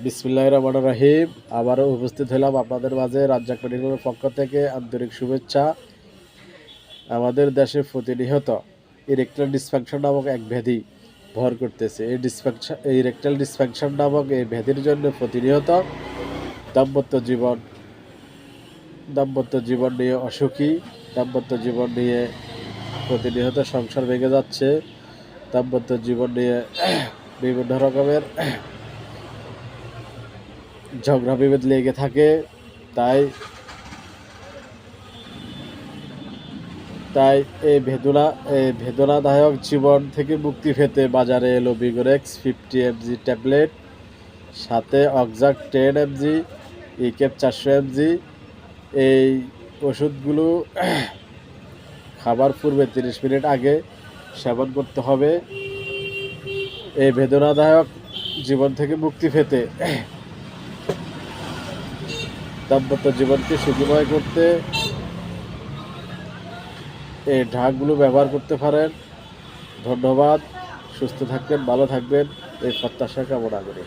বিসমিল্লাহির রহমানির রহিম। আবারও উপস্থিত হলাম আপনাদের মাঝে। রাজ্জাক মেডিকেলের পক্ষ থেকে আন্তরিক শুভেচ্ছা। আমাদের দেশে প্রতিনিয়ত ইরেকটাল ডিসফাংশন নামক এক ব্যাধি ভর করতেছে। এই ইরেকটাল ডিসফাংশন নামক এই ব্যাধির জন্য প্রতিনিয়ত দাম্পত্য জীবন নিয়ে অসুখী, দাম্পত্য জীবন নিয়ে প্রতিনিয়ত সংসার ভেঙে যাচ্ছে, দাম্পত্য জীবন নিয়ে বিভিন্ন রকমের ঝগড়া বিভেদ লেগে থাকে। তাই তাই এই বেদনাদায়ক জীবন থেকে মুক্তি পেতে বাজারে এলো ভিগোরেক্স 50 mg ট্যাবলেট, সাথে অক্সাক 10 mg, ইকেপ 400 mg। এই ওষুধগুলো খাবার পূর্বে 30 মিনিট আগে সেবন করতে হবে। এই বেদনাদায়ক জীবন থেকে মুক্তি পেতে, দাম্পত্য জীবনকে সুখময় করতে এই ড্রাগগুলো ব্যবহার করতে পারেন। ধন্যবাদ। সুস্থ থাকবেন, ভালো থাকবেন, এই প্রত্যাশা কামনা করি।